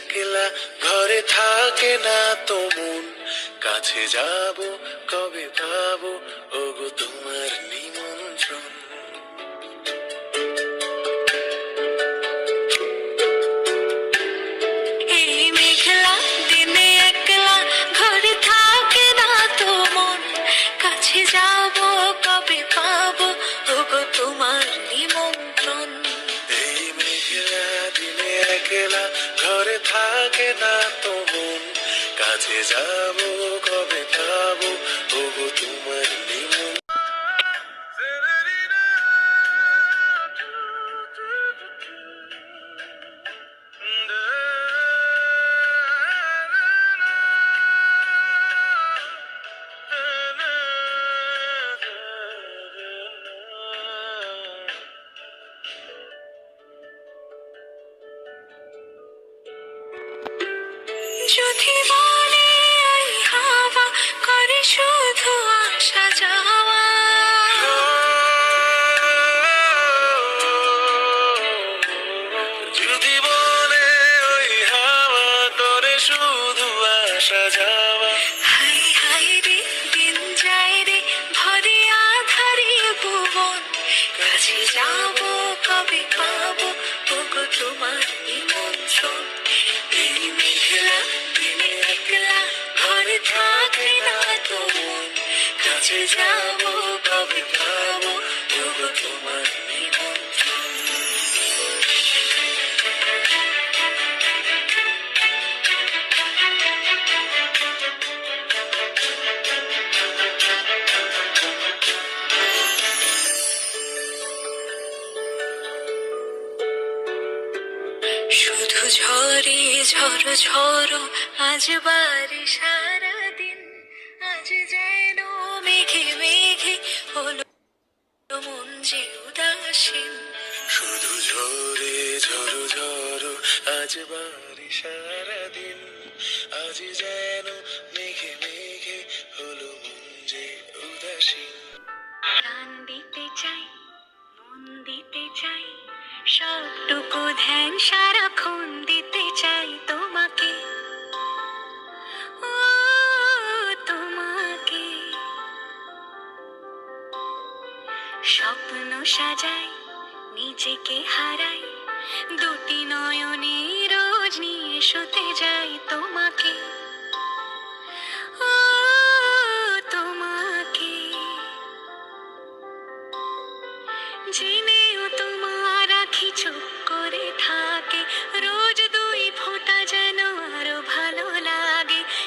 একলা ঘরে থাকে না তো মন, কাছে যাব কবে পাবো ওগো তোমার নিমন্ত্রণ। এই মেঘলা দিনে একলা ঘরে থাকে না তো মন, কাছে যাব কবে পাবো ওগো তোমার নিমন্ত্রণ। এই মেঘলা দিনে একলা ঘরে থাকে না তো মন, কাছে যাব কবে পাবো ওগো তোমার নিমন্ত্রণ। যদি বলে ওই হাওয়া করে শুধু আসা যাওয়া, যদি বলে ওই হাওয়া করে শুধু আসা যাওয়া, হাই হাই রে দিন যায় রে ভরে আধারে ভুবন, কাছে যাব কবে পাবো ওগো তোমার নিমন্ত্রণ। এই মেঘলা দিনে একলা ঘরে থাকে না তো মন, কাছে যাব কবে পাবো ওগো তোমার নিমন্ত্রণ। শুধু ঝরে ঝড়ো ঝড়ো আজ বাড়ি সারাদিন, আজ যেন মেঘে মেঘে হলো মন যে উদাসীন। শুধু ঝরে ঝড়ো ঝড়ো আজ বাড়ি সারাদিন, আজ যেন মেঘে মেঘে হলো মন যে উদাসীন। প্রাণ দিতে চাই মন দিতে চাই, সবটুকু ধ্যান সারাক্ষণ দিতে চাই তোমাকে, ও তোমাকে। স্বপ্ন সাজাই নিজেকে হারাই, দুটি নয়নে রোজ নিয়ে শুতে যাই তোমাকে।